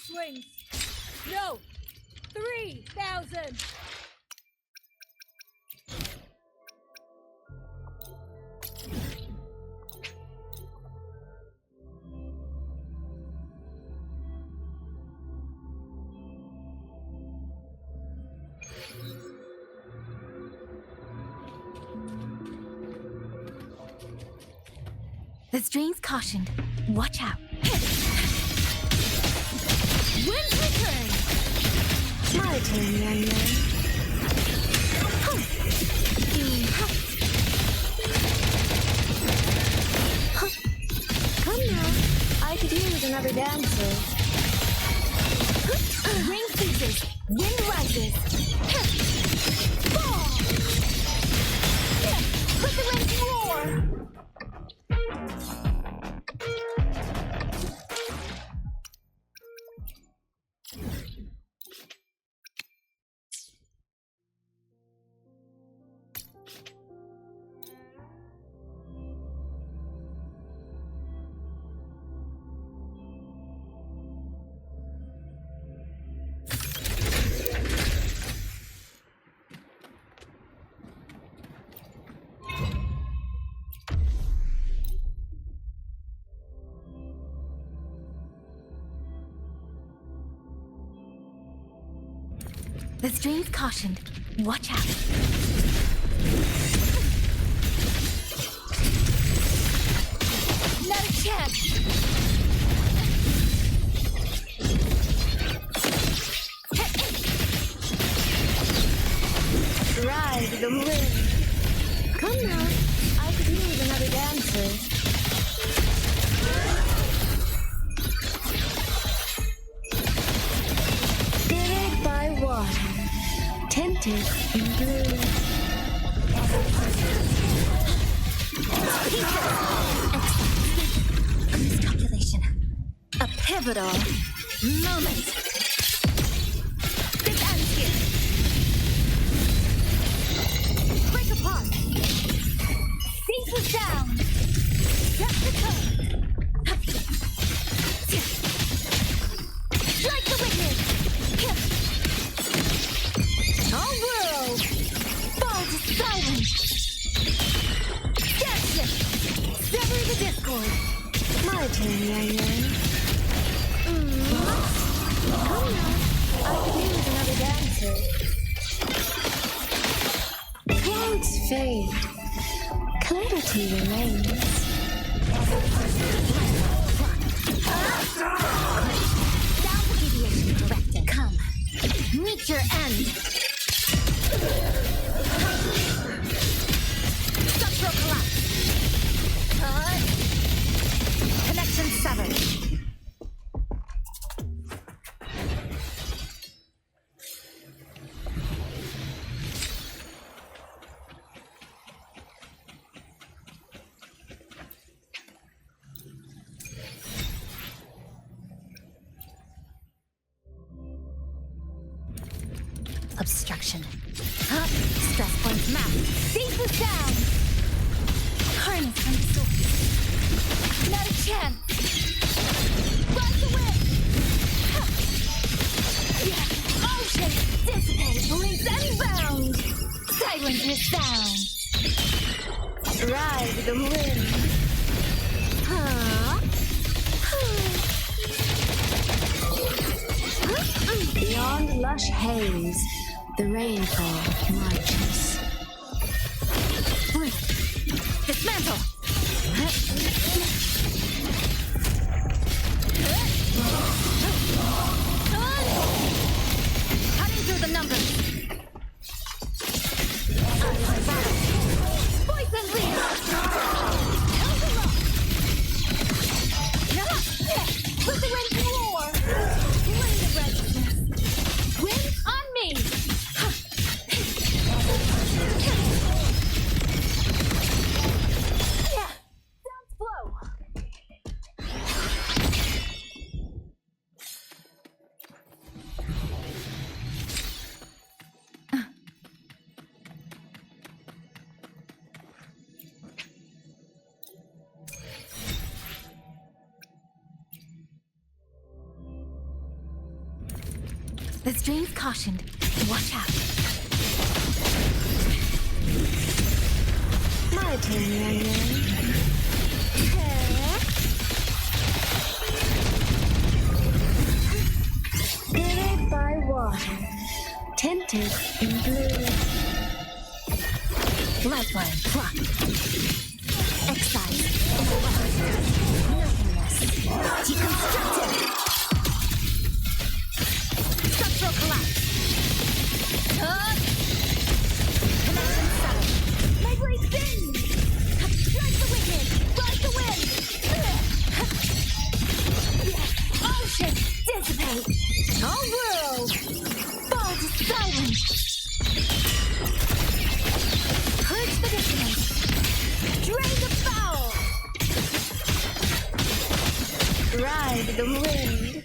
swings. No. 3,000. The strain's cautioned. Watch out. Wind return. My turn, young man. Come now. I could use another dancer. Ring ceases. Wind rises. Fall. Let the winds roar. The strain's cautioned. Watch out. Not a chance. Ride the wind. Come now. I could use another dancer. Spirited by water, tinted in blue. Miscalculation. A pivotal moment. This ends here. Break apart. Sink was down. Set the tone. Strike the wicked. All world. Fall to silence. Statue. Sever the discord. My turn, young man. Come now. I could use another dancer. Clouds fade. Clarity remains. Downward deviation corrected. Come. Meet your end. Structural collapse. Connection severed. Obstruction. Stress points mapped. Safe was down. Harness from the source. Not a chance. Ride the wind. Ocean dissipate. Blinks unbound. Silence is sound. Ride the wind. Beyond lush haze, the rainfall marches. Dismantle. Cutting through the numbers. Poison leaf. Let the wind roar. Wind of righteousness. Wind on me. The stream's cautioned. Watch out. My turn, young man. Girded by water, tinted in blue. Lifeline, block. Excise. Nothingness. Deconstructed. Structural collapse. Connection settled. My blade bends. Strike the wicked. Ride the wind. Ocean, dissipate. All world. Fall to silence. Purge the dissonance. Drain the foul. Ride the wind.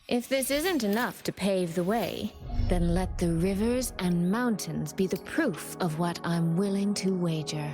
If this isn't enough to pave the way, then let the rivers and mountains be the proof of what I'm willing to wager.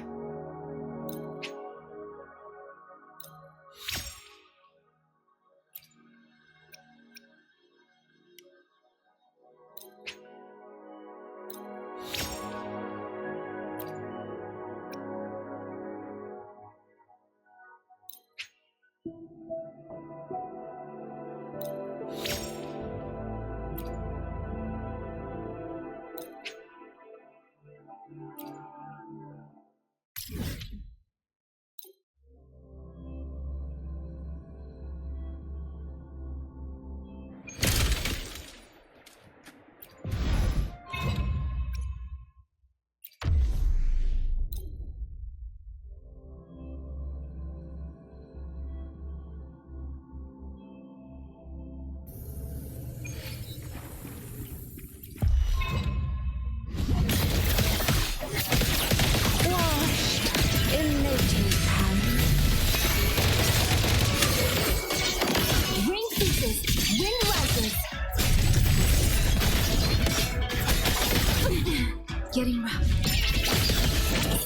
Getting rough.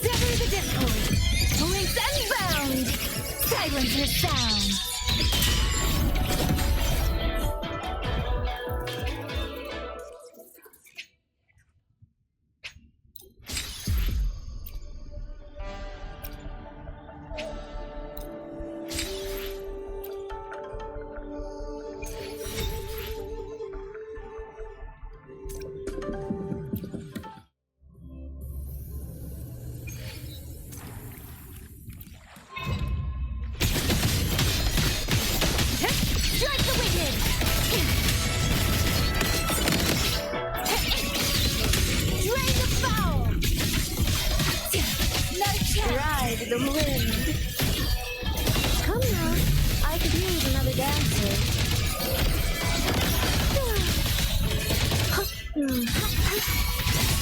Sever the discord. Links unbound. Silence your sound. The wind. Come now, I could use another dancer.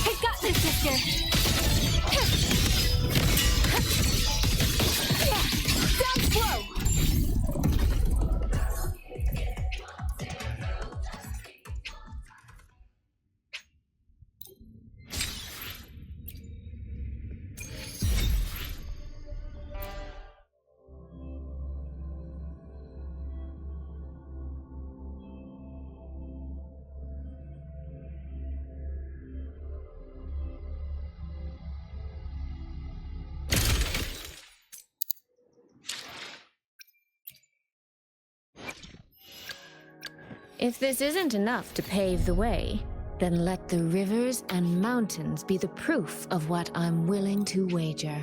I got this, sister. Down slow. If this isn't enough to pave the way, then let the rivers and mountains be the proof of what I'm willing to wager.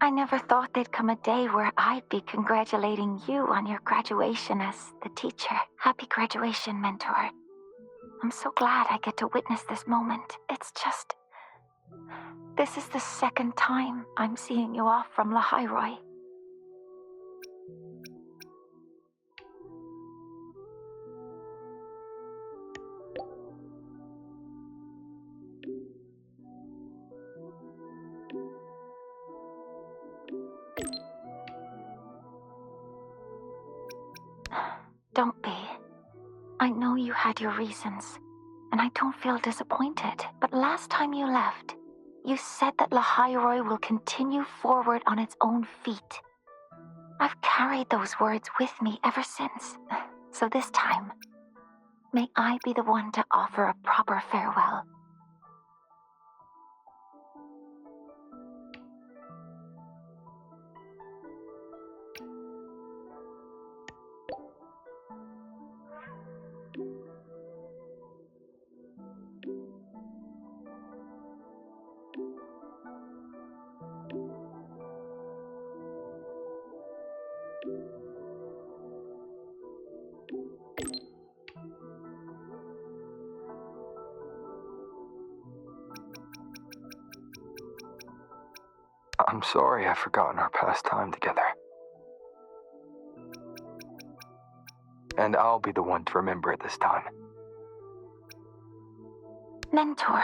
I never thought there'd come a day where I'd be congratulating you on your graduation as the teacher. Happy graduation, mentor. I'm so glad I get to witness this moment. It's just... This is the second time I'm seeing you off from Lahairoi. Don't be. I know you had your reasons, and I don't feel disappointed. But last time you left, you said that Lahairoi will continue forward on its own feet. I've carried those words with me ever since. So this time, may I be the one to offer a proper farewell. I'm sorry I've forgotten our past time together. And I'll be the one to remember it this time. Mentor,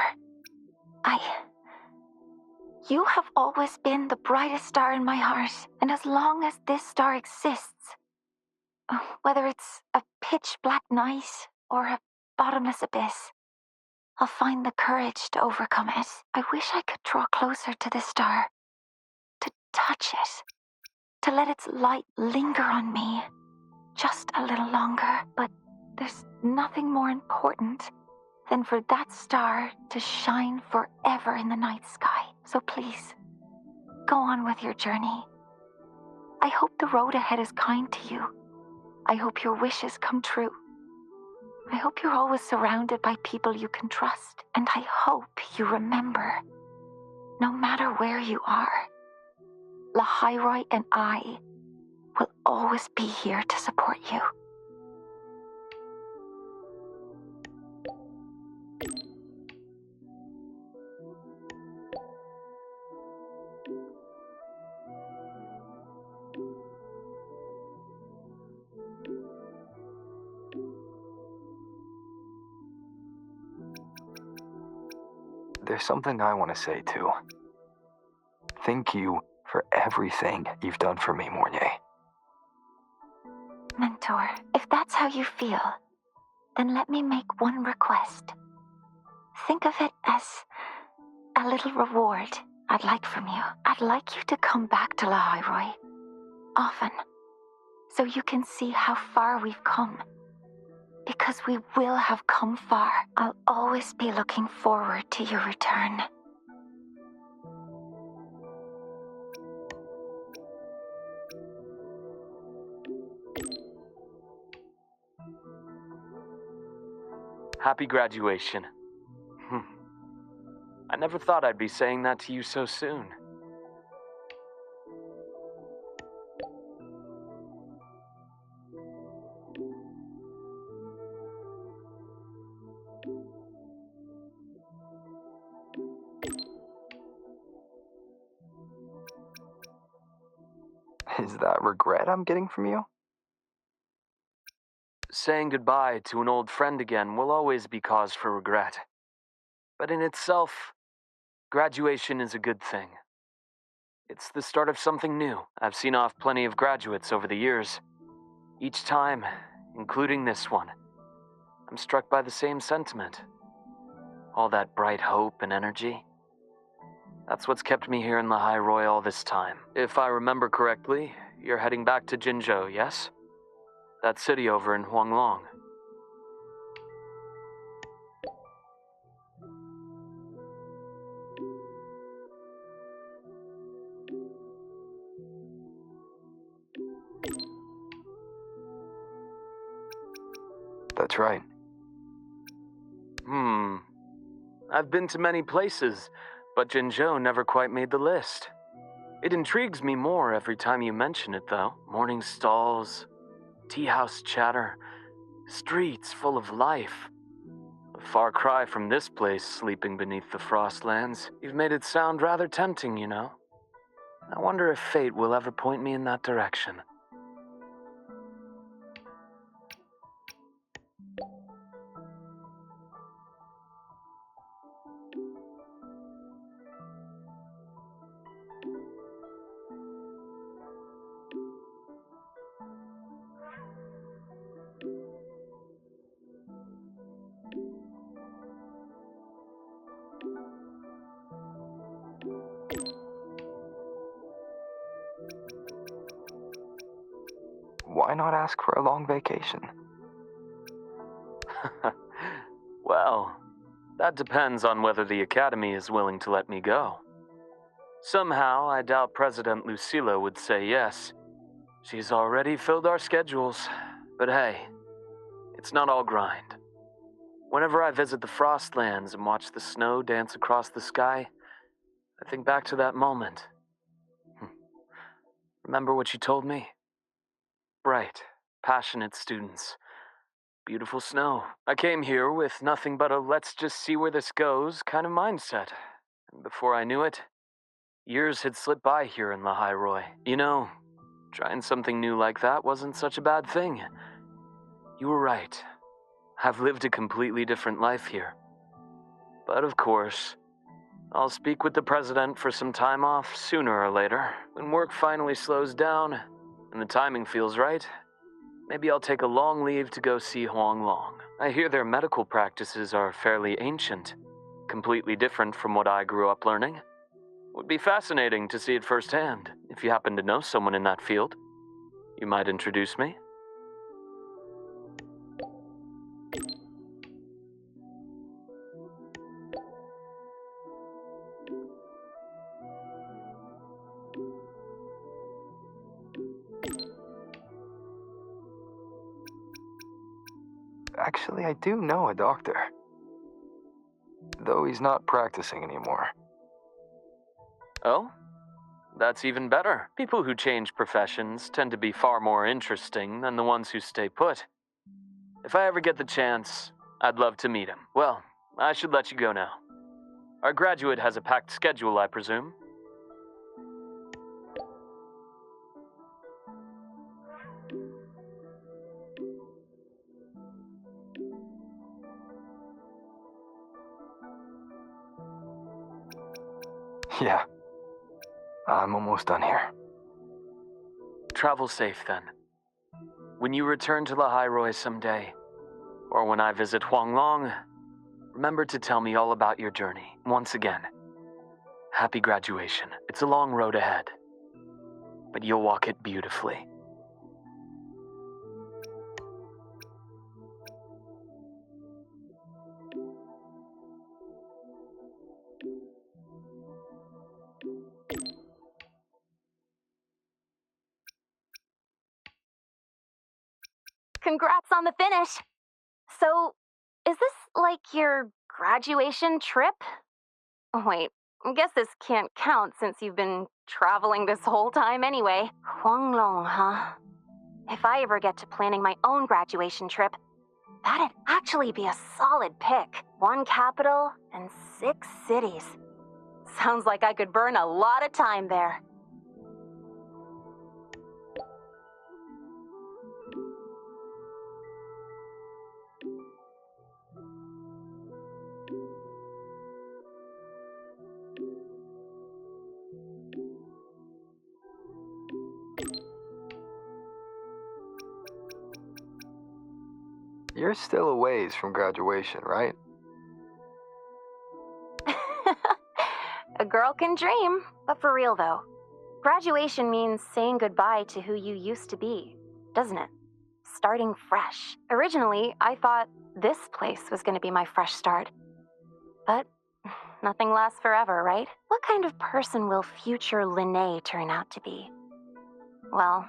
you have always been the brightest star in my heart, and as long as this star exists, whether it's a pitch black night or a bottomless abyss, I'll find the courage to overcome it. I wish I could draw closer to this star, to touch it, to let its light linger on me just a little longer. But there's nothing more important than for that star to shine forever in the night sky. So please, go on with your journey. I hope the road ahead is kind to you. I hope your wishes come true. I hope you're always surrounded by people you can trust. And I hope you remember, no matter where you are, Lahairoi and I will always be here to support you. There's something I want to say too. Thank you for everything you've done for me, Mornay. Mentor, if that's how you feel, then let me make one request. Think of it as a little reward I'd like from you. I'd like you to come back to Lahairoi often, so you can see how far we've come. Because we will have come far. I'll always be looking forward to your return. Happy graduation. I never thought I'd be saying that to you so soon. Is that regret I'm getting from you? Saying goodbye to an old friend again will always be cause for regret. But in itself, graduation is a good thing. It's the start of something new. I've seen off plenty of graduates over the years. Each time, including this one, I'm struck by the same sentiment. All that bright hope and energy. That's what's kept me here in Lahairoi all this time. If I remember correctly, you're heading back to Jinzhou, yes? That city over in Huanglong. That's right. I've been to many places, but Jinzhou never quite made the list. It intrigues me more every time you mention it, though. Morning stalls, tea house chatter, streets full of life. A far cry from this place sleeping beneath the frostlands. You've made it sound rather tempting, you know. I wonder if fate will ever point me in that direction. Why not ask for a long vacation? Well, that depends on whether the Academy is willing to let me go. Somehow, I doubt President Lucilla would say yes. She's already filled our schedules. But hey, it's not all grind. Whenever I visit the Frostlands and watch the snow dance across the sky, I think back to that moment. Remember what you told me? Bright, passionate students. Beautiful snow. I came here with nothing but a let's just see where this goes kind of mindset. And before I knew it, Years had slipped by here in Lahairoi. You know, trying something new like that wasn't such a bad thing. You were right. I've lived a completely different life here. But of course, I'll speak with the president for some time off sooner or later. When work finally slows down and the timing feels right, maybe I'll take a long leave to go see Huang Long. I hear their medical practices are fairly ancient, completely different from what I grew up learning. Would be fascinating to see it firsthand. If you happen to know someone in that field, you might introduce me. Actually, I do know a doctor. Though he's not practicing anymore. Oh? That's even better. People who change professions tend to be far more interesting than the ones who stay put. If I ever get the chance, I'd love to meet him. Well, I should let you go now. Our graduate has a packed schedule, I presume. Yeah. I'm almost done here. Travel safe, then. When you return to Lahairoi someday, or when I visit Huanglong, remember to tell me all about your journey. Once again, happy graduation. It's a long road ahead, but you'll walk it beautifully. Congrats on the finish. So, is this like your graduation trip? Oh, wait, I guess this can't count since you've been traveling this whole time anyway. Huanglong, huh? If I ever get to planning my own graduation trip, that'd actually be a solid pick. 1 capital and 6 cities. Sounds like I could burn a lot of time there. You're still a ways from graduation, right? A girl can dream, but for real though. Graduation means saying goodbye to who you used to be, doesn't it? Starting fresh. Originally, I thought this place was going to be my fresh start. But nothing lasts forever, right? What kind of person will future Linnae turn out to be? Well,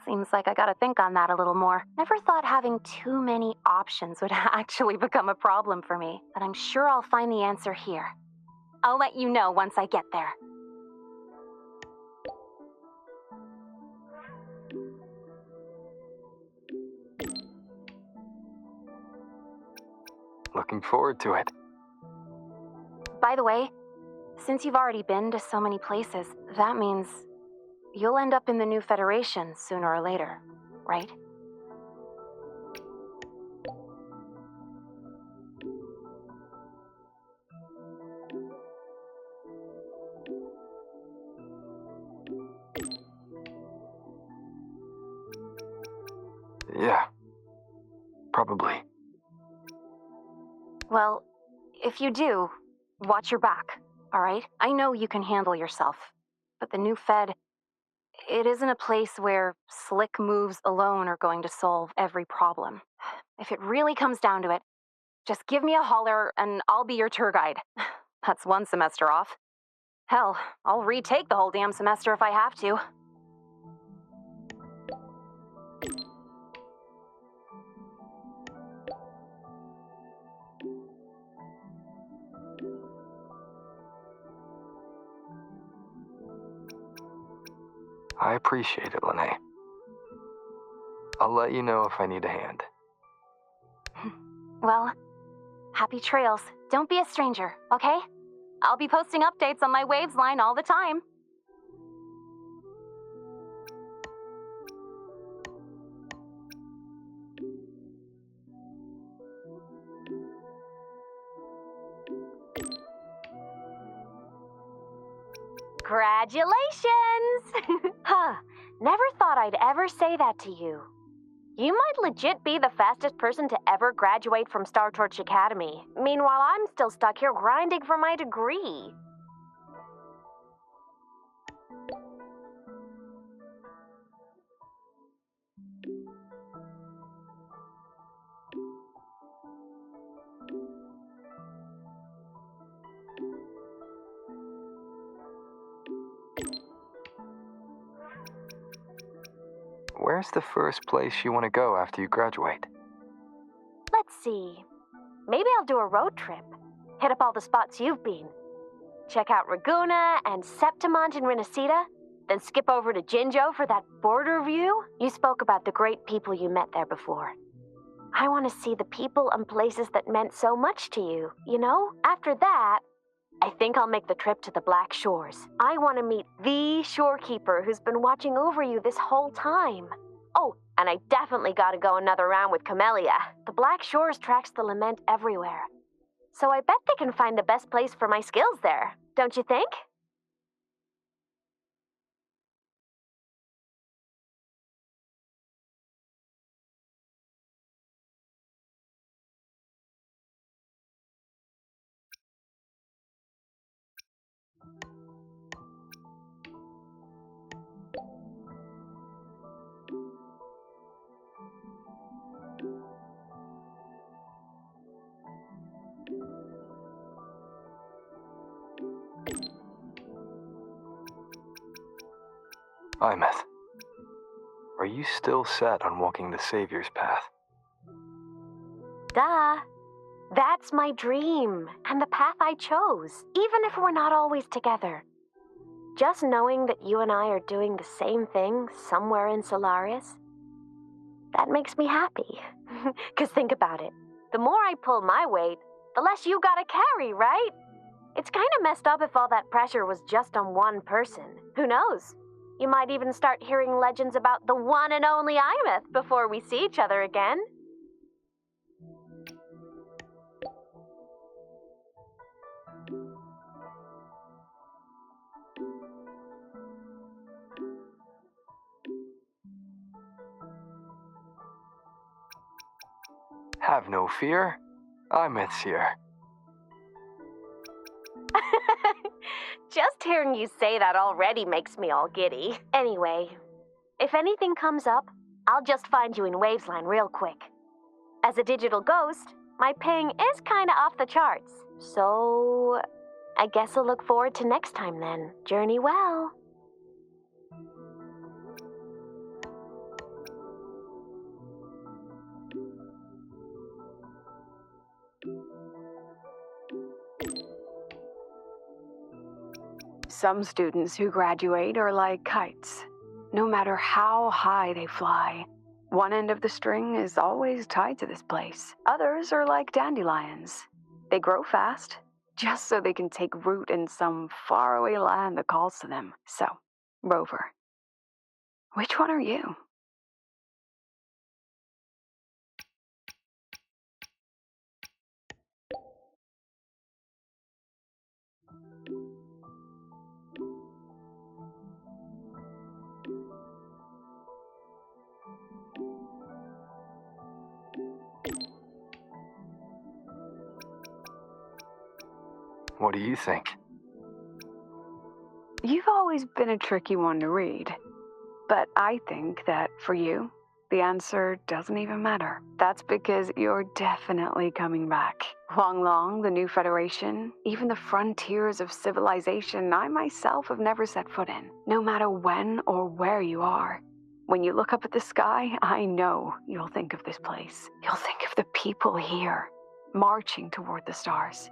seems like I gotta think on that a little more. Never thought having too many options would actually become a problem for me, but I'm sure I'll find the answer here. I'll let you know once I get there. Looking forward to it. By the way, since you've already been to so many places, that means you'll end up in the new Federation sooner or later, right? Yeah. Probably. Well, if you do, watch your back, all right? I know you can handle yourself, but the new Fed, it isn't a place where slick moves alone are going to solve every problem. If it really comes down to it, just give me a holler and I'll be your tour guide. That's 1 semester off. Hell, I'll retake the whole damn semester if I have to. I appreciate it, Linnae. I'll let you know if I need a hand. Well, happy trails. Don't be a stranger, okay? I'll be posting updates on my Wavesline all the time. Congratulations! Huh, never thought I'd ever say that to you. You might legit be the fastest person to ever graduate from Star Torch Academy. Meanwhile, I'm still stuck here grinding for my degree. Where's the first place you want to go after you graduate? Let's see. Maybe I'll do a road trip. Hit up all the spots you've been. Check out Raguna and Septimont in Renacita, then skip over to Jinjo for that border view. You spoke about the great people you met there before. I want to see the people and places that meant so much to you, you know? After that, I think I'll make the trip to the Black Shores. I want to meet the shorekeeper who's been watching over you this whole time. Oh, and I definitely got to go another round with Camellia. The Black Shores tracks the lament everywhere. So I bet they can find the best place for my skills there, don't you think? Imeth, are you still set on walking the Savior's path? Duh. That's my dream, and the path I chose, even if we're not always together. Just knowing that you and I are doing the same thing somewhere in Solaris, that makes me happy. 'Cause think about it. The more I pull my weight, the less you gotta carry, right? It's kind of messed up if all that pressure was just on one person. Who knows? You might even start hearing legends about the one and only Imeth before we see each other again. Have no fear. Imeth's here. Just hearing you say that already makes me all giddy. Anyway, if anything comes up, I'll just find you in Waveslines real quick. As a digital ghost, my ping is kinda off the charts. So, I guess I'll look forward to next time then. Journey well. Some students who graduate are like kites. No matter how high they fly, one end of the string is always tied to this place. Others are like dandelions. They grow fast, just so they can take root in some faraway land that calls to them. So, Rover, which one are you? What do you think? You've always been a tricky one to read, but I think that for you, the answer doesn't even matter. That's because you're definitely coming back. Long, the new Federation, even the frontiers of civilization I myself have never set foot in. No matter when or where you are, when you look up at the sky, I know you'll think of this place. You'll think of the people here, marching toward the stars.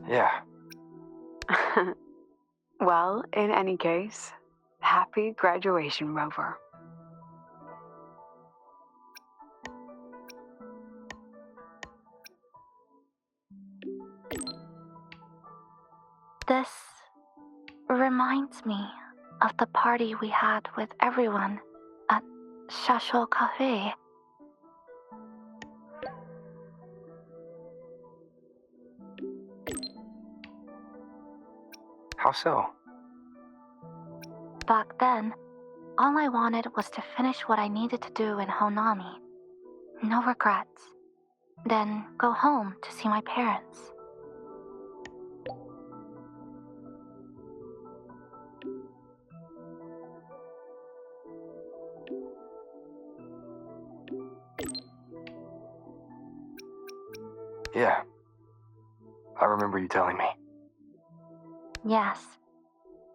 Yeah. Well, in any case, happy graduation, Rover. This reminds me of the party we had with everyone at Lollo Cafe. How so? Back then, all I wanted was to finish what I needed to do in Honami. No regrets. Then go home to see my parents. Yeah. I remember you telling me. Yes.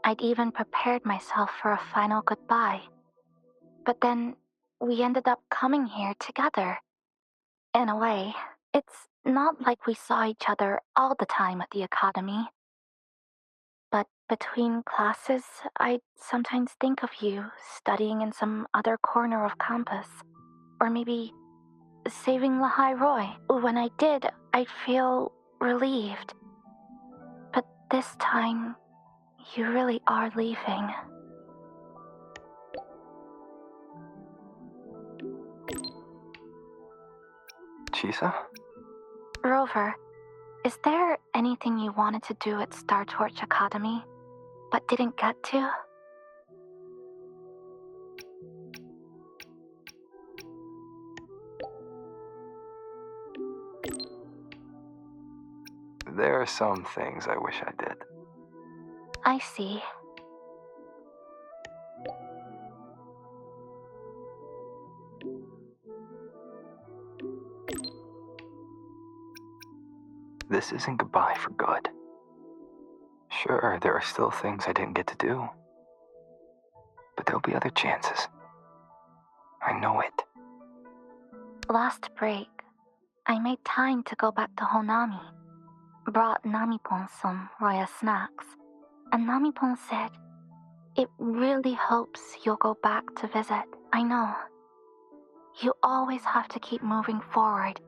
I'd even prepared myself for a final goodbye. But then we ended up coming here together. In a way, it's not like we saw each other all the time at the academy. But between classes, I'd sometimes think of you studying in some other corner of campus. Or maybe saving Lahairoi. When I did, I'd feel relieved. But this time, you really are leaving. Chisa? Rover, is there anything you wanted to do at Star Torch Academy, but didn't get to? There are some things I wish I did. I see. This isn't goodbye for good. Sure, there are still things I didn't get to do. But there'll be other chances. I know it. Last break, I made time to go back to Honami. Brought Namipon some Roya snacks. And Namipon said, it really hopes you'll go back to visit. I know. You always have to keep moving forward.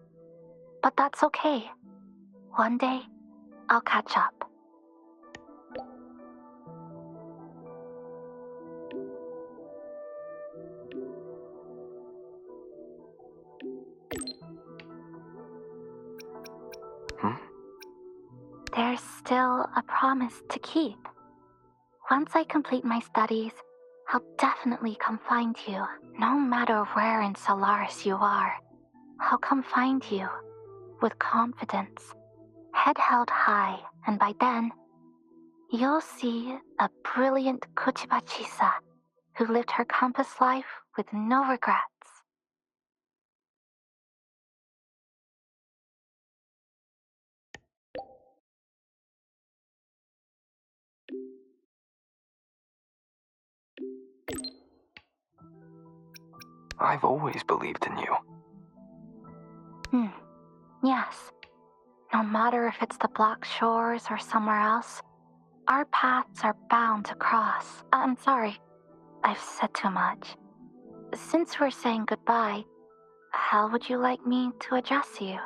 But that's okay. One day, I'll catch up. There's still a promise to keep. Once I complete my studies, I'll definitely come find you. No matter where in Solaris you are, I'll come find you with confidence, head held high, and by then, you'll see a brilliant Kuchiba Chisa who lived her campus life with no regrets. I've always believed in you. Yes. No matter if it's the Black Shores or somewhere else, our paths are bound to cross. I'm sorry, I've said too much. Since we're saying goodbye, how would you like me to address you?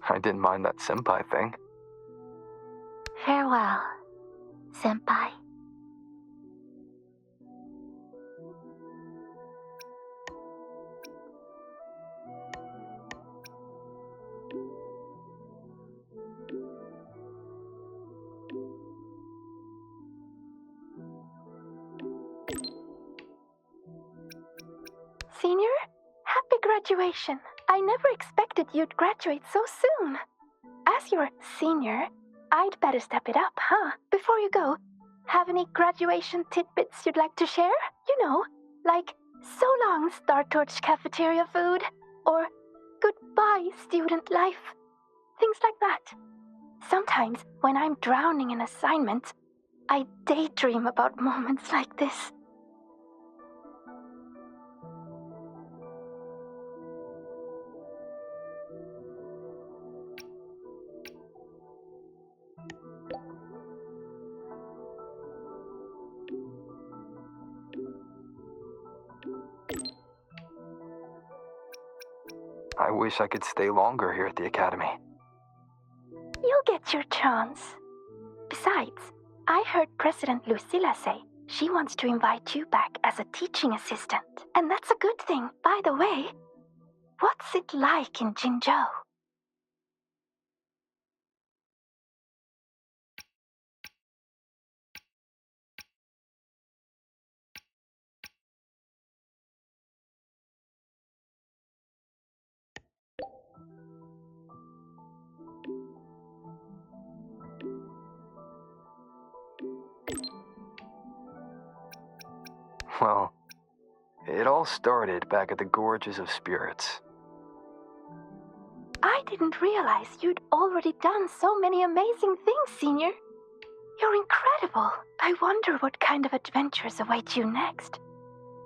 I didn't mind that senpai thing. Farewell, senpai. Senior, happy graduation. I never expected you'd graduate so soon. As your senior, I'd better step it up, huh? Before you go, have any graduation tidbits you'd like to share? You know, like so long Star Torch cafeteria food, or goodbye student life. Things like that. Sometimes when I'm drowning in assignments, I daydream about moments like this. I wish I could stay longer here at the academy. You'll get your chance. Besides, I heard President Lucilla say she wants to invite you back as a teaching assistant. And that's a good thing. By the way, what's it like in Jinzhou? Well, it all started back at the Gorges of Spirits. I didn't realize you'd already done so many amazing things, Senior. You're incredible. I wonder what kind of adventures await you next.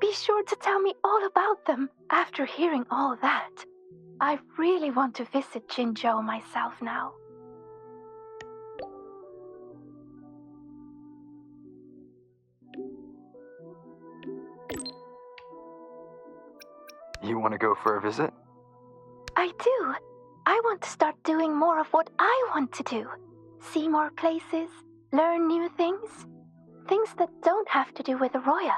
Be sure to tell me all about them after hearing all that. I really want to visit Jinzhou myself now. You want to go for a visit? I do. I want to start doing more of what I want to do. See more places, learn new things. Things that don't have to do with Arroya.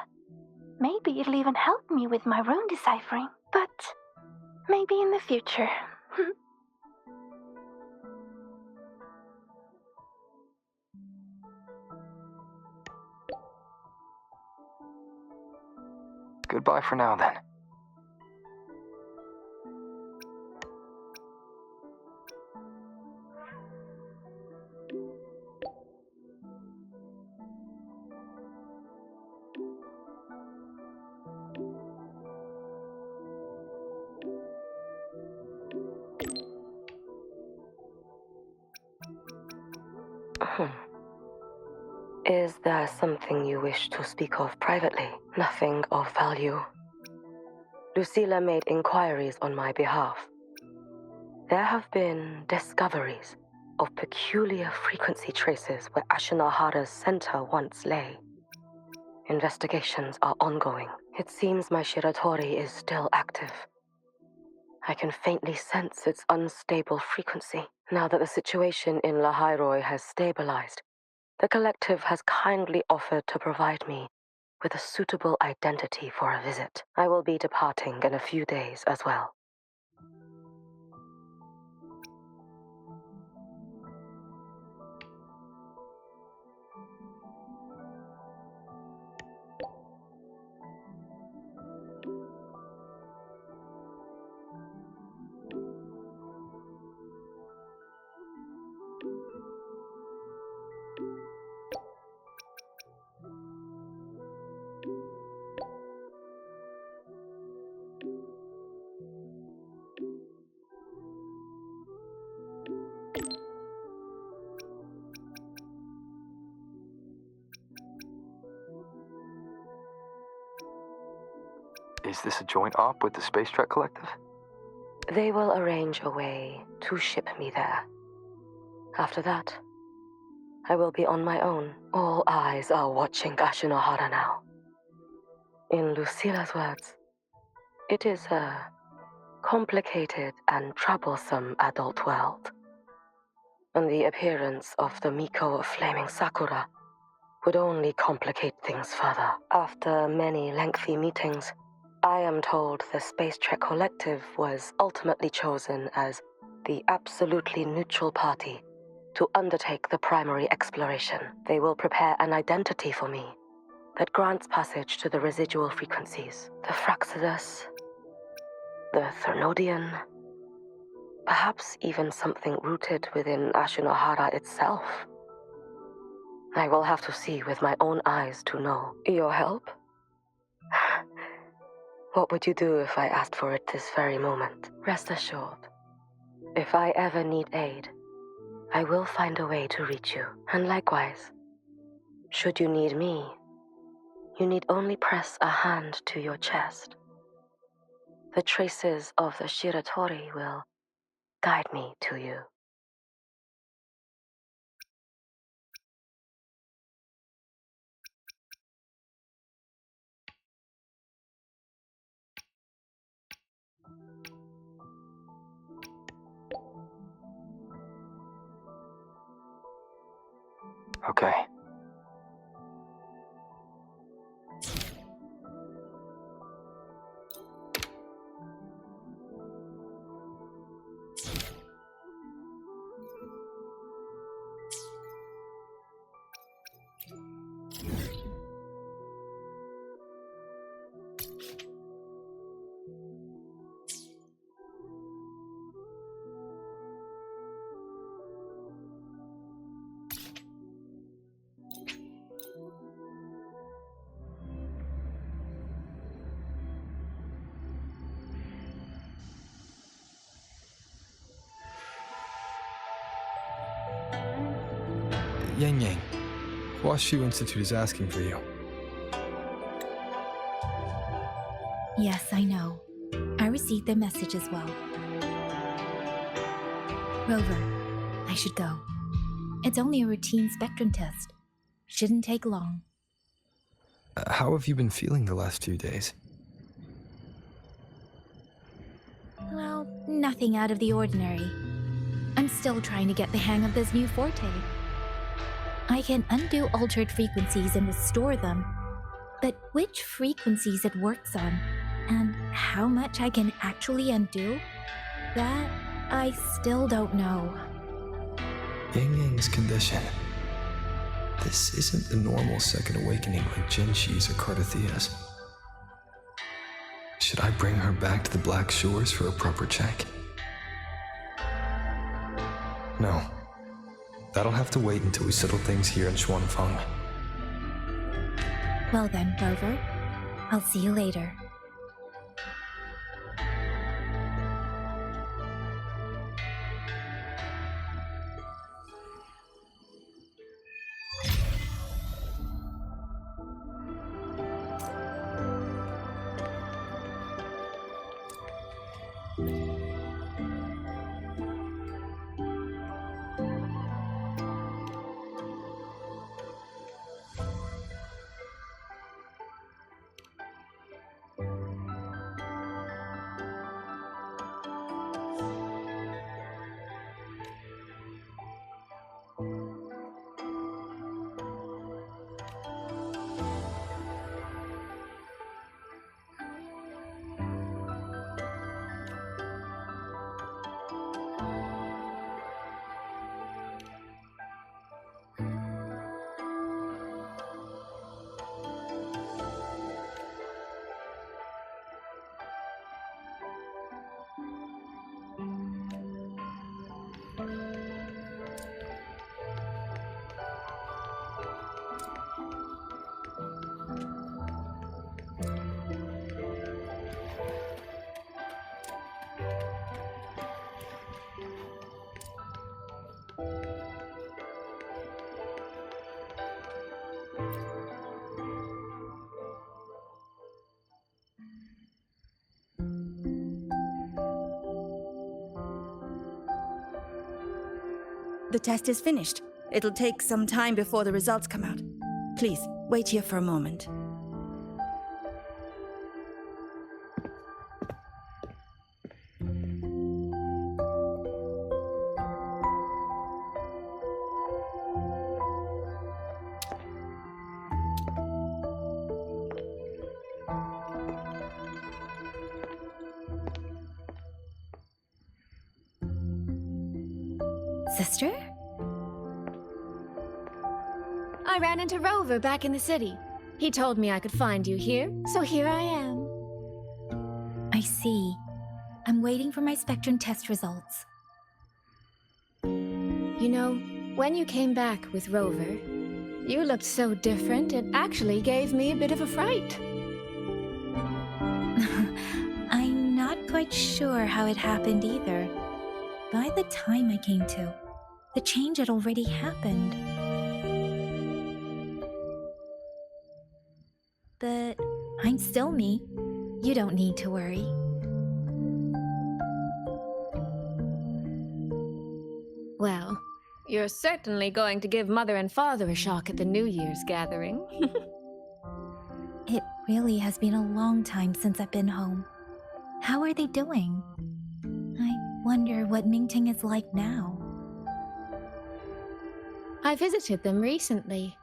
Maybe it'll even help me with my rune deciphering. But maybe in the future. Goodbye for now, then. Is there something you wish to speak of privately? Nothing of value. Lucilla made inquiries on my behalf. There have been discoveries of peculiar frequency traces where Ashinahara's center once lay. Investigations are ongoing. It seems my Shiratori is still active. I can faintly sense its unstable frequency. Now that the situation in Lahairoi has stabilized, the collective has kindly offered to provide me with a suitable identity for a visit. I will be departing in a few days as well. Is this a joint op with the Space Trek Collective? They will arrange a way to ship me there. After that, I will be on my own. All eyes are watching Ashinahara now. In Lucilla's words, it is a complicated and troublesome adult world. And the appearance of the Miko of Flaming Sakura would only complicate things further. After many lengthy meetings, I am told the Space Trek Collective was ultimately chosen as the absolutely neutral party to undertake the primary exploration. They will prepare an identity for me that grants passage to the residual frequencies. The Fraxidus, the Thernodian, perhaps even something rooted within Ashinahara itself. I will have to see with my own eyes to know. Your help? What would you do if I asked for it this very moment? Rest assured, if I ever need aid, I will find a way to reach you. And likewise, should you need me, you need only press a hand to your chest. The traces of the Shiratori will guide me to you. Okay. Yang Yang, Huashu Institute is asking for you. Yes, I know. I received their message as well. Rover, I should go. It's only a routine spectrum test. Shouldn't take long. How have you been feeling the last few days? Well, nothing out of the ordinary. I'm still trying to get the hang of this new forte. I can undo altered frequencies and restore them, but which frequencies it works on, and how much I can actually undo, that I still don't know. Yang Yang's condition. This isn't the normal second awakening like Jinshi's or Cardathia's. Should I bring her back to the Black Shores for a proper check? No. That'll have to wait until we settle things here in Xuanfeng. Well then, Rover, I'll see you later. The test is finished. It'll take some time before the results come out. Please, wait here for a moment. Sister? I ran into Rover back in the city. He told me I could find you here, so here I am. I see. I'm waiting for my spectrum test results. You know, when you came back with Rover, you looked so different, it actually gave me a bit of a fright. I'm not quite sure how it happened either. By the time I came to, the change had already happened. But I'm still me. You don't need to worry. Well, you're certainly going to give Mother and Father a shock at the New Year's gathering. It really has been a long time since I've been home. How are they doing? I wonder what Mingting is like now. I visited them recently.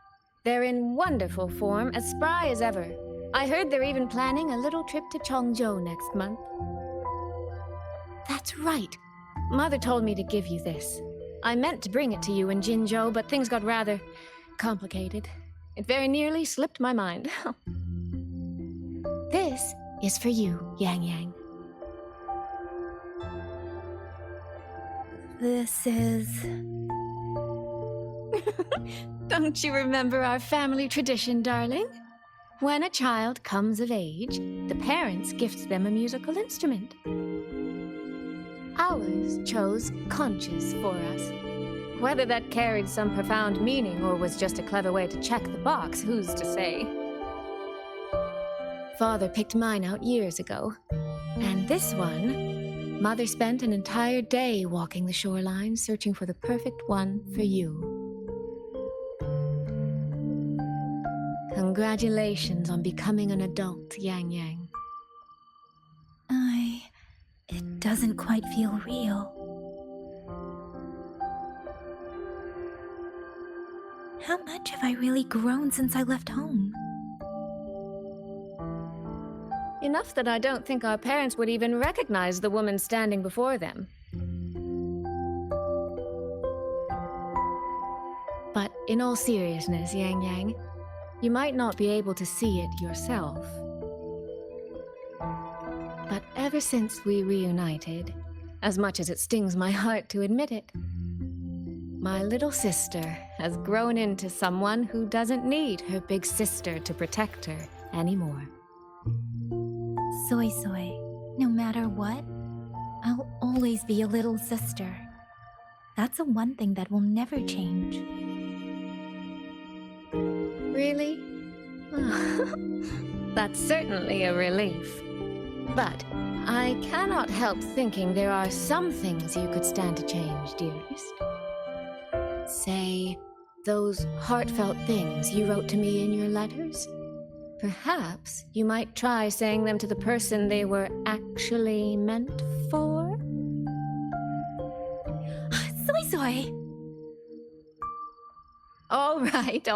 They're in wonderful form, as spry as ever. I heard they're even planning a little trip to Chongzhou next month. That's right. Mother told me to give you this. I meant to bring it to you in Jinzhou, but things got rather complicated. It very nearly slipped my mind. This is for you, Yang Yang. This is... Don't you remember our family tradition, darling? When a child comes of age, the parents gift them a musical instrument. Ours chose conches for us. Whether that carried some profound meaning or was just a clever way to check the box, who's to say? Father picked mine out years ago. And this one, Mother spent an entire day walking the shoreline searching for the perfect one for you. Congratulations on becoming an adult, Yang Yang. It doesn't quite feel real. How much have I really grown since I left home? Enough that I don't think our parents would even recognize the woman standing before them. But in all seriousness, Yang Yang, you might not be able to see it yourself. But ever since we reunited, as much as it stings my heart to admit it, my little sister has grown into someone who doesn't need her big sister to protect her anymore. Soy Soy, no matter what, I'll always be a little sister. That's the one thing that will never change. Really? That's certainly a relief. But I cannot help thinking there are some things you could stand to change, dearest. Say, those heartfelt things you wrote to me in your letters? Perhaps you might try saying them to the person they were actually meant for? Soy Soy! All right.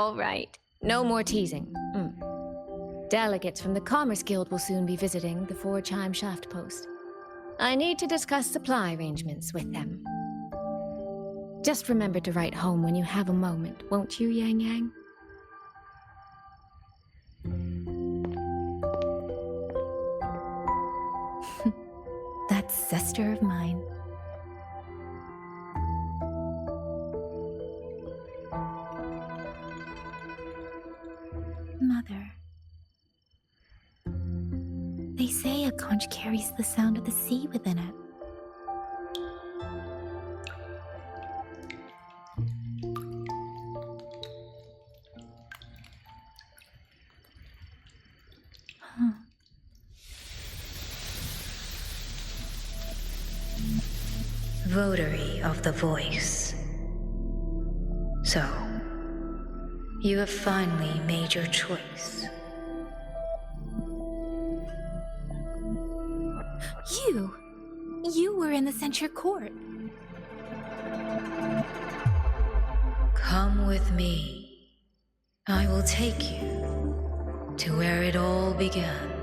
No more teasing. Delegates from the Commerce Guild will soon be visiting the Four-Chime Shaft Post. I need to discuss supply arrangements with them. Just remember to write home when you have a moment, won't you, Yang Yang? That sister of mine. Mother. They say a conch carries the sound of the sea within it. Votary of the Voice. So, you have finally made your choice. You were in the censure court. Come with me. I will take you to where it all began.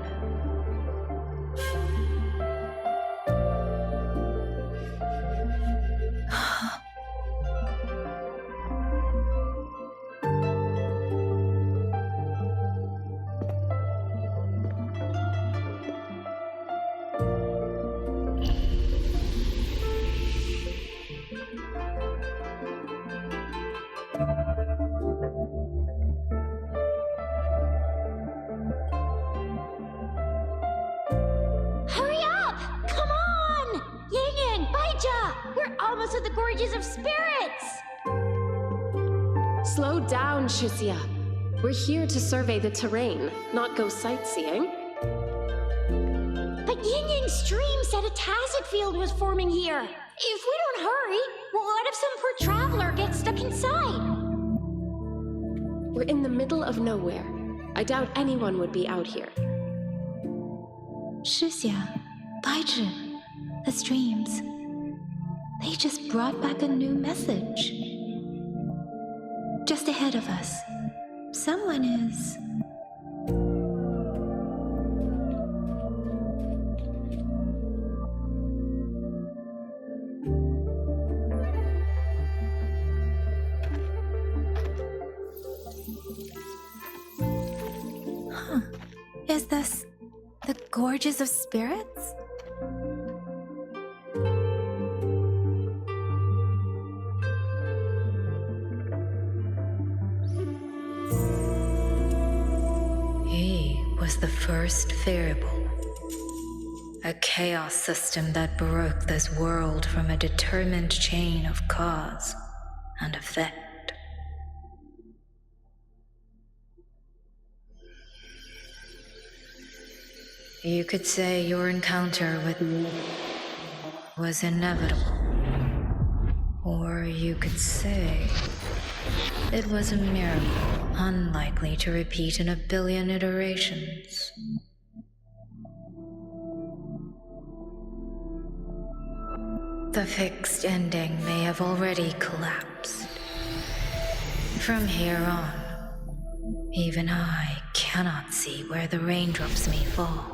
Slow down, Shixia. We're here to survey the terrain, not go sightseeing. But Yin Yang's stream said a tacit field was forming here. If we don't hurry, what if some poor traveler gets stuck inside? We're in the middle of nowhere. I doubt anyone would be out here. Shixia, Baizhi, the streams. They just brought back a new message. Just ahead of us, someone is... Huh. Is this the Gorges of Spirits? He was the first variable. A chaos system that broke this world from a determined chain of cause and effect. You could say your encounter with me was inevitable. Or you could say it was a miracle unlikely to repeat in a billion iterations. The fixed ending may have already collapsed. From here on, even I cannot see where the raindrops may fall.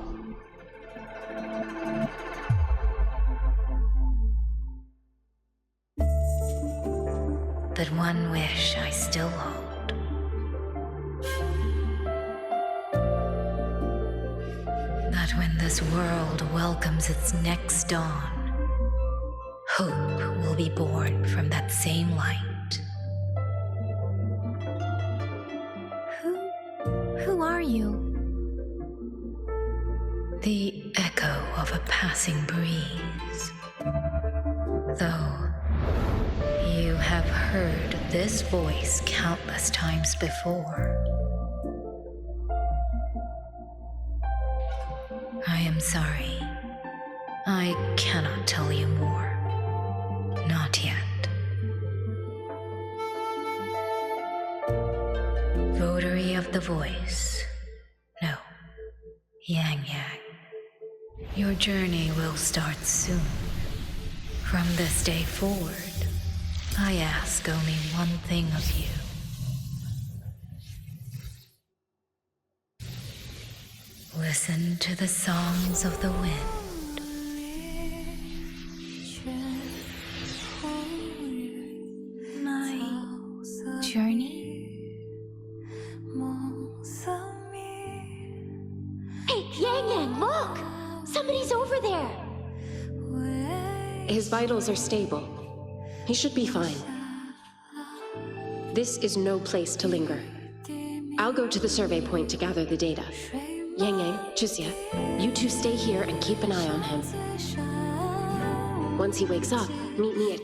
But one wish I still hold. That when this world welcomes its next dawn, hope will be born from that same light. Who are you? The echo of a passing breeze. Though you have heard this voice countless times before. I am sorry. I cannot tell you more. Not yet. Votary of the voice. No. Yang Yang. Your journey will start soon. From this day forward, I ask only one thing of you. Listen to the songs of the wind. My journey? Hey, Yang Yang, look! Somebody's over there! His vitals are stable. He should be fine. This is no place to linger. I'll go to the survey point to gather the data. Yang Yang, Chixia, you two stay here and keep an eye on him. Once he wakes up, meet me at...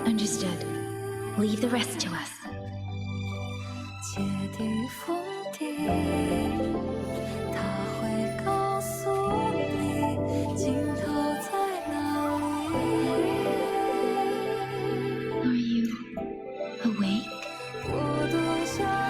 Understood. Leave the rest to us. Are you awake? What was that?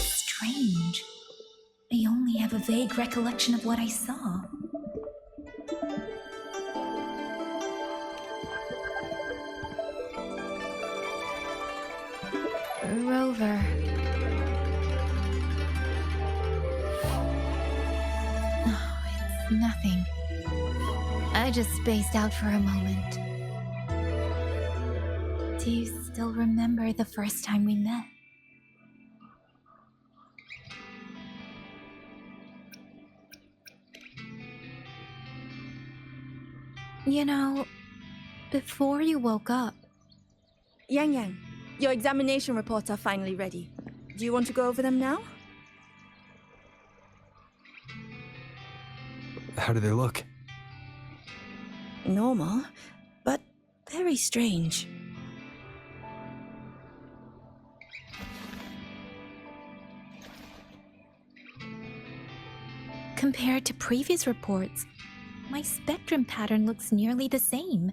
Strange. I only have a vague recollection of what I saw. Rover. Oh, it's nothing. I just spaced out for a moment. Do you still remember the first time we met? You know, before you woke up... Yang Yang, your examination reports are finally ready. Do you want to go over them now? How do they look? Normal, but very strange. Compared to previous reports, my spectrum pattern looks nearly the same.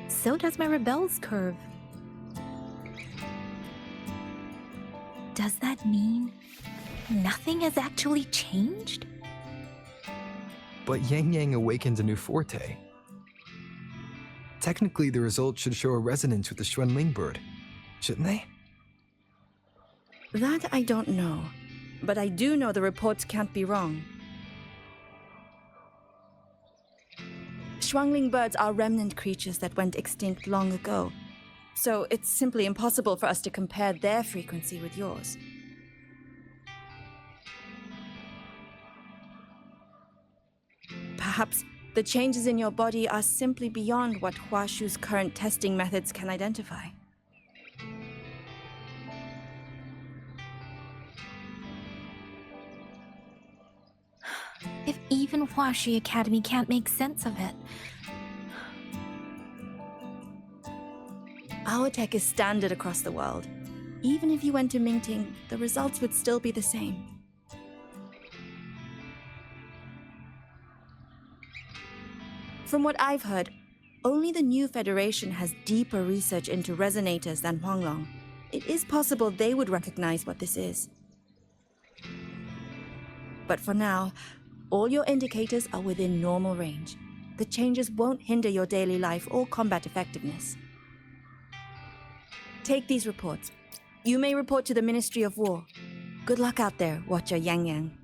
So does my rebel's curve. Does that mean nothing has actually changed? But Yang Yang awakened a new forte. Technically, the results should show a resonance with the Xuanling bird, shouldn't they? That I don't know, but I do know the reports can't be wrong. Xuanling birds are remnant creatures that went extinct long ago, so it's simply impossible for us to compare their frequency with yours. Perhaps the changes in your body are simply beyond what Huashu's current testing methods can identify. If even Huashi Academy can't make sense of it. Our tech is standard across the world. Even if you went to Mingting, the results would still be the same. From what I've heard, only the new Federation has deeper research into resonators than Huanglong. It is possible they would recognize what this is. But for now, all your indicators are within normal range. The changes won't hinder your daily life or combat effectiveness. Take these reports. You may report to the Ministry of War. Good luck out there, Watcher Yang Yang.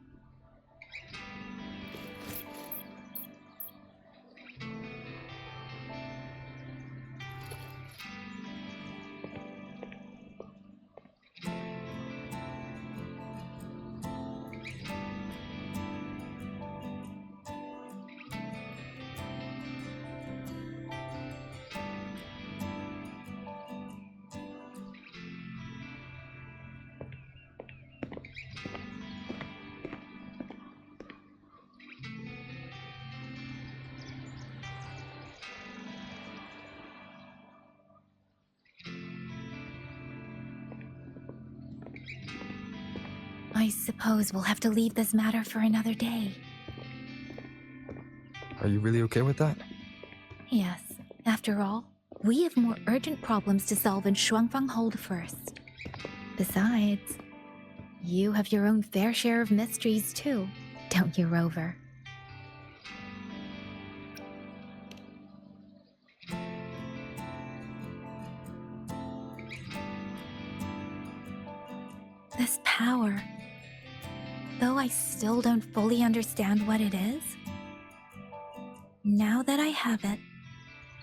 I suppose we'll have to leave this matter for another day. Are you really okay with that? Yes. After all, we have more urgent problems to solve in Shuangfang Hold first. Besides, you have your own fair share of mysteries too, don't you, Rover? This power, though I still don't fully understand what it is, now that I have it,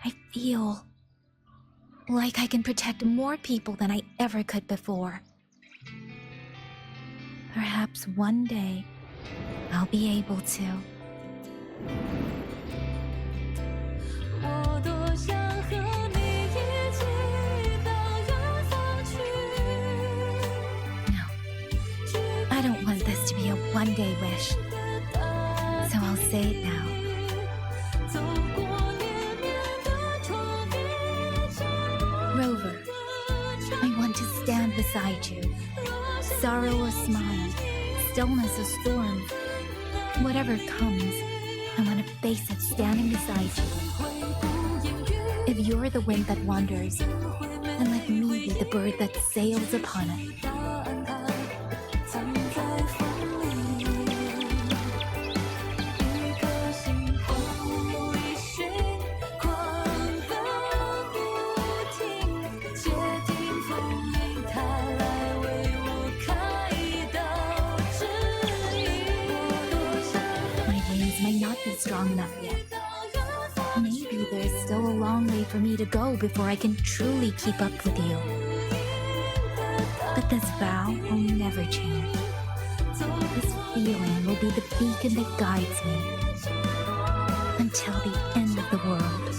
I feel like I can protect more people than I ever could before. Perhaps one day, I'll be able to. I don't want this to be a one-day wish, so I'll say it now. Rover, I want to stand beside you. Sorrow or smile, stillness or storm, whatever comes, I want to face it standing beside you. If you're the wind that wanders, then let me be the bird that sails upon it. Strong enough yet. Maybe there's still a long way for me to go before I can truly keep up with you. But this vow will never change. This feeling will be the beacon that guides me until the end of the world.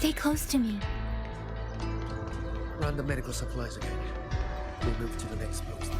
Stay close to me. Run the medical supplies again. We'll move to the next post.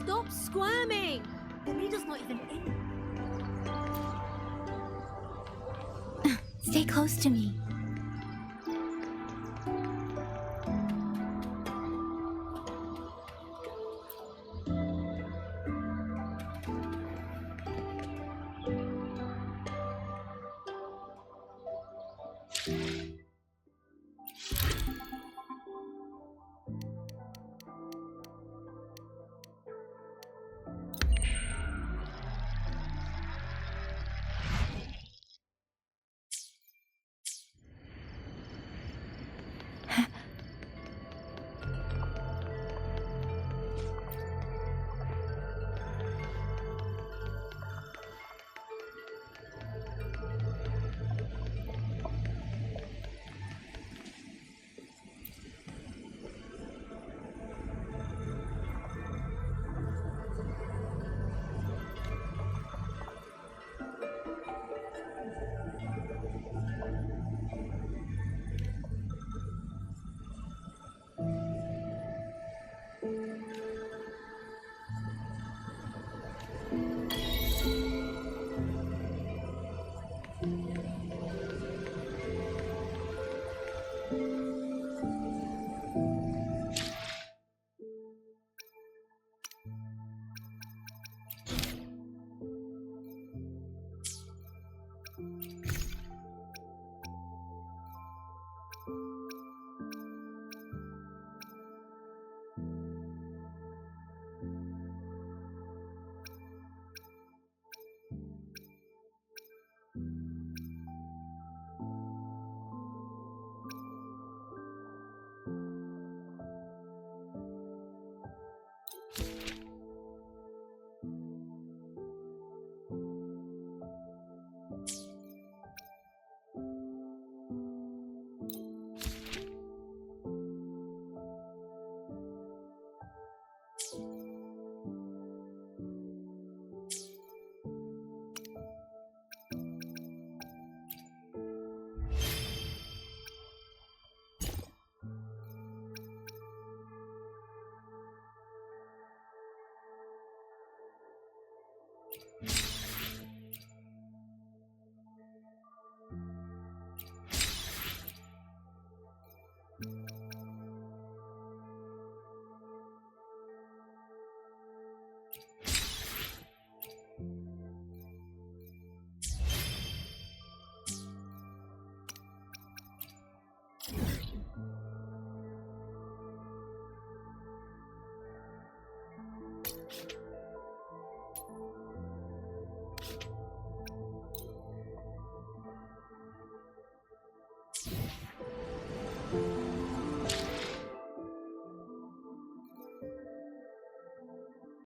Stop squirming! The needle's not even in. Stay close to me.